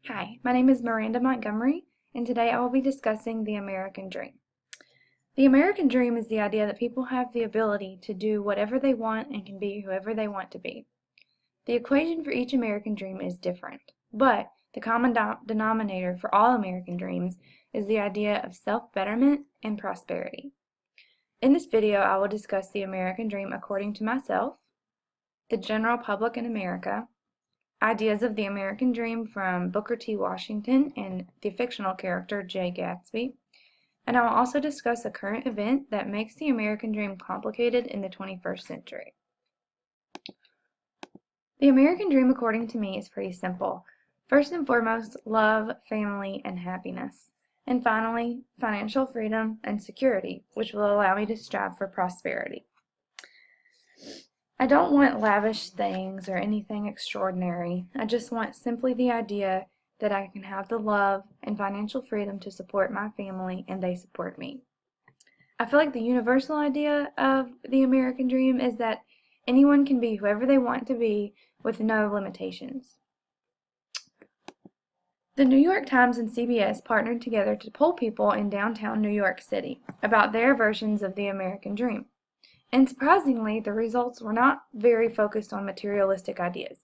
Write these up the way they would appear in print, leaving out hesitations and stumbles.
Hi, my name is Miranda Montgomery, and today I will be discussing the American Dream. The American Dream is the idea that people have the ability to do whatever they want and can be whoever they want to be. The equation for each American Dream is different, but the common denominator for all American dreams is the idea of self-betterment and prosperity. In this video, I will discuss the American Dream according to myself, the general public in America, ideas of the American Dream from Booker T. Washington and the fictional character Jay Gatsby, and I will also discuss a current event that makes the American Dream complicated in the 21st century. The American Dream, according to me, is pretty simple. First and foremost, love, family, and happiness. And finally, financial freedom and security, which will allow me to strive for prosperity. I don't want lavish things or anything extraordinary. I just want simply the idea that I can have the love and financial freedom to support my family and they support me. I feel like the universal idea of the American Dream is that anyone can be whoever they want to be with no limitations. The New York Times and CBS partnered together to poll people in downtown New York City about their versions of the American Dream. And surprisingly, the results were not very focused on materialistic ideas.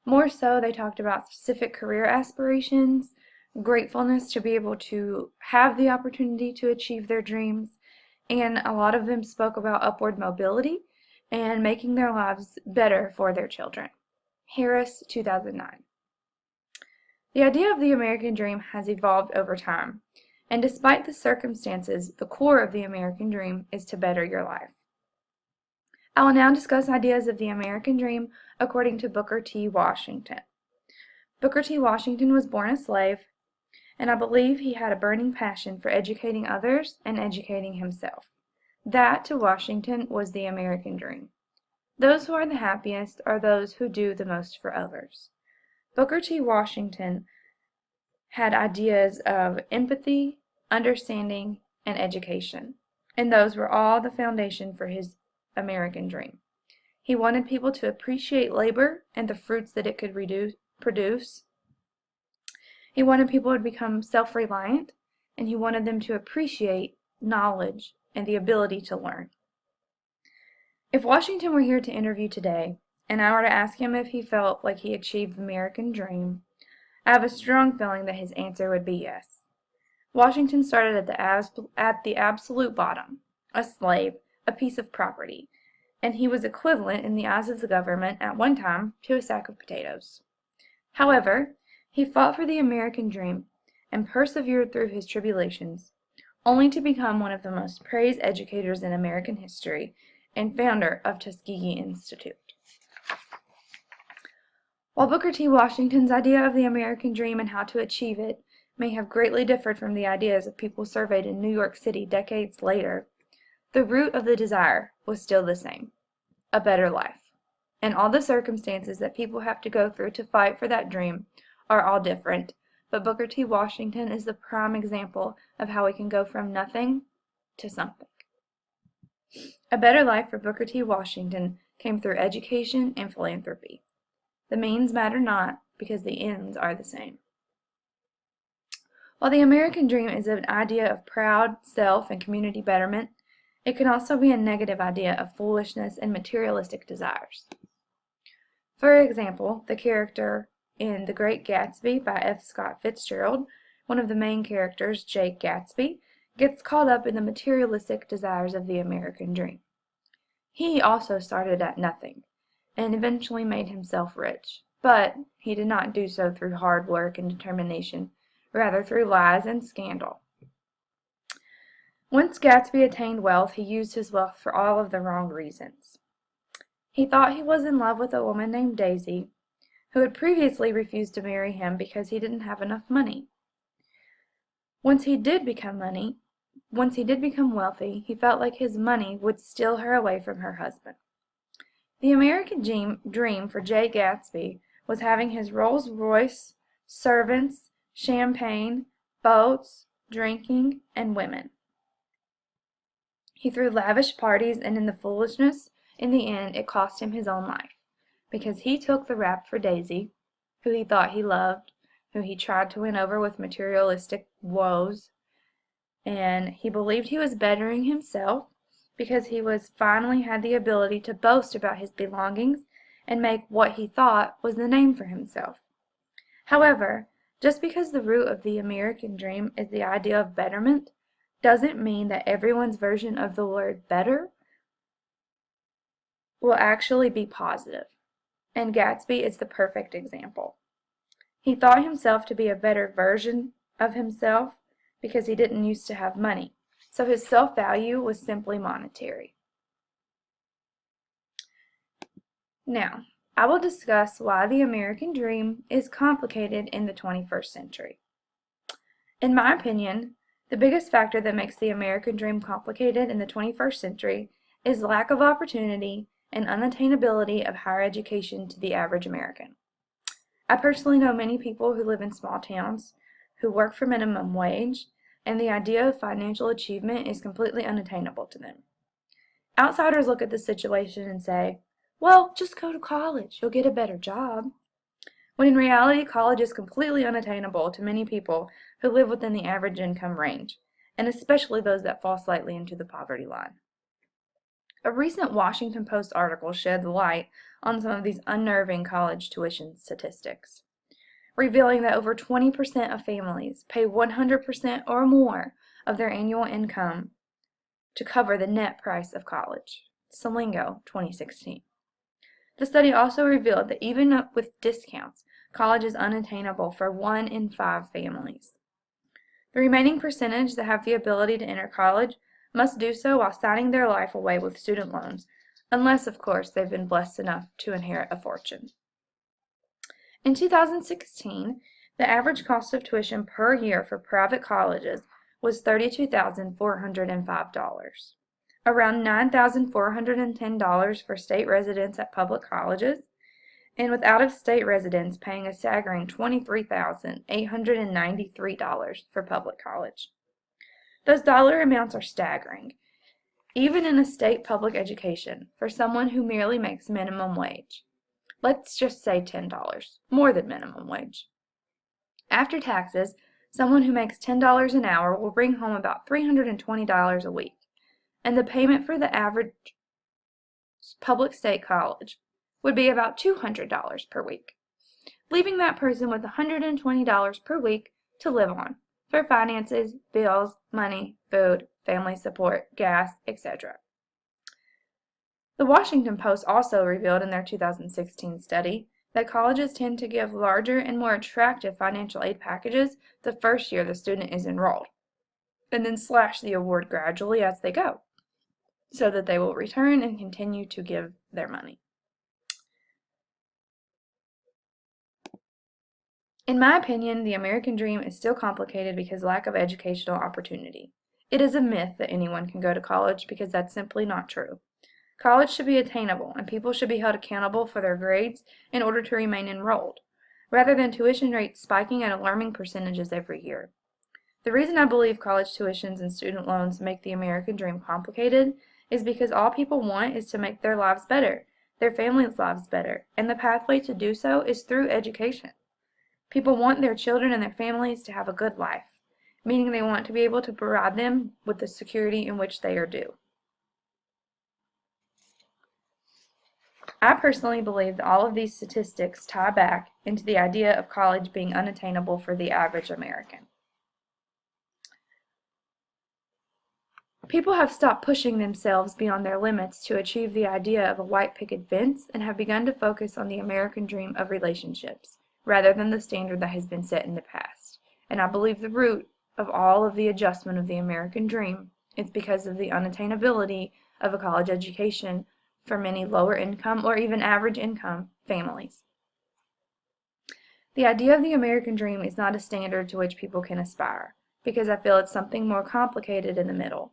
More so, they talked about specific career aspirations, gratefulness to be able to have the opportunity to achieve their dreams, and a lot of them spoke about upward mobility and making their lives better for their children. Harris, 2009. The idea of the American Dream has evolved over time, and despite the circumstances, the core of the American Dream is to better your life. I will now discuss ideas of the American Dream according to Booker T. Washington. Booker T. Washington was born a slave, and I believe he had a burning passion for educating others and educating himself. That, to Washington, was the American Dream. Those who are the happiest are those who do the most for others. Booker T. Washington had ideas of empathy, understanding, and education, and those were all the foundation for his American Dream. He wanted people to appreciate labor and the fruits that it could produce. He wanted people to become self-reliant, and he wanted them to appreciate knowledge and the ability to learn. If Washington were here to interview today, and I were to ask him if he felt like he achieved the American Dream, I have a strong feeling that his answer would be yes. Washington started at the absolute bottom, a slave, a piece of property, and he was equivalent in the eyes of the government at one time to a sack of potatoes. However, he fought for the American Dream and persevered through his tribulations, only to become one of the most praised educators in American history and founder of Tuskegee Institute. While Booker T. Washington's idea of the American Dream and how to achieve it may have greatly differed from the ideas of people surveyed in New York City decades later, the root of the desire was still the same: a better life. And all the circumstances that people have to go through to fight for that dream are all different, but Booker T. Washington is the prime example of how we can go from nothing to something. A better life for Booker T. Washington came through education and philanthropy. The means matter not, because the ends are the same. While the American Dream is an idea of proud self and community betterment, it can also be a negative idea of foolishness and materialistic desires. For example, the character in The Great Gatsby by F. Scott Fitzgerald, one of the main characters, Jake Gatsby, gets caught up in the materialistic desires of the American Dream. He also started at nothing, and eventually made himself rich, but he did not do so through hard work and determination, rather through lies and scandal. Once Gatsby attained wealth, he used his wealth for all of the wrong reasons. He thought he was in love with a woman named Daisy, who had previously refused to marry him because he didn't have enough money. Once he did become wealthy, he felt like his money would steal her away from her husband. The American Dream for Jay Gatsby was having his Rolls Royce, servants, champagne, boats, drinking, and women. He threw lavish parties, and in the end, it cost him his own life, because he took the rap for Daisy, who he thought he loved, who he tried to win over with materialistic woes, and he believed he was bettering himself because he was finally had the ability to boast about his belongings and make what he thought was the name for himself. However, just because the root of the American dream is the idea of betterment doesn't mean that everyone's version of the word better will actually be positive, and Gatsby is the perfect example. He thought himself to be a better version of himself because he didn't used to have money, so his self-value was simply monetary. Now, I will discuss why the American dream is complicated in the 21st century. In my opinion, the biggest factor that makes the American dream complicated in the 21st century is lack of opportunity and unattainability of higher education to the average American. I personally know many people who live in small towns who work for minimum wage, and the idea of financial achievement is completely unattainable to them. Outsiders look at the situation and say, well, just go to college, you'll get a better job. When in reality, college is completely unattainable to many people who live within the average income range, and especially those that fall slightly into the poverty line. A recent Washington Post article shed light on some of these unnerving college tuition statistics, revealing that over 20% of families pay 100% or more of their annual income to cover the net price of college. Slingo, 2016. The study also revealed that even with discounts, college is unattainable for 1 in 5 families. The remaining percentage that have the ability to enter college must do so while signing their life away with student loans, unless, of course, they've been blessed enough to inherit a fortune. In 2016, the average cost of tuition per year for private colleges was $32,405, around $9,410 for state residents at public colleges, and with out-of-state residents paying a staggering $23,893 for public college. Those dollar amounts are staggering, even in a state public education, for someone who merely makes minimum wage. Let's just say $10, more than minimum wage. After taxes, someone who makes $10 an hour will bring home about $320 a week, and the payment for the average public state college would be about $200 per week, leaving that person with $120 per week to live on for finances, bills, money, food, family support, gas, etc. The Washington Post also revealed in their 2016 study that colleges tend to give larger and more attractive financial aid packages the first year the student is enrolled, and then slash the award gradually as they go, so that they will return and continue to give their money. In my opinion, the American dream is still complicated because of lack of educational opportunity. It is a myth that anyone can go to college because that's simply not true. College should be attainable, and people should be held accountable for their grades in order to remain enrolled, rather than tuition rates spiking at alarming percentages every year. The reason I believe college tuitions and student loans make the American dream complicated is because all people want is to make their lives better, their families' lives better, and the pathway to do so is through education. People want their children and their families to have a good life, meaning they want to be able to provide them with the security in which they are due. I personally believe that all of these statistics tie back into the idea of college being unattainable for the average American. People have stopped pushing themselves beyond their limits to achieve the idea of a white picket fence and have begun to focus on the American dream of relationships, rather than the standard that has been set in the past. And I believe the root of all of the adjustment of the American dream is because of the unattainability of a college education for many lower income or even average income families. The idea of the American dream is not a standard to which people can aspire, because I feel it's something more complicated in the middle.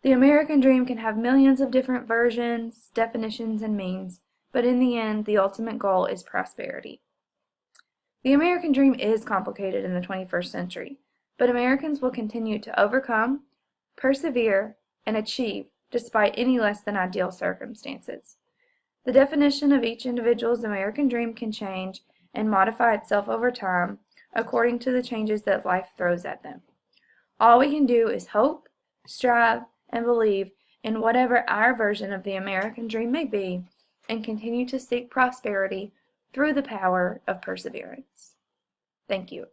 The American dream can have millions of different versions, definitions, and means, but in the end, the ultimate goal is prosperity. The American dream is complicated in the 21st century, but Americans will continue to overcome, persevere, and achieve despite any less than ideal circumstances. The definition of each individual's American dream can change and modify itself over time, according to the changes that life throws at them. All we can do is hope, strive, and believe in whatever our version of the American dream may be, and continue to seek prosperity through the power of perseverance. Thank you.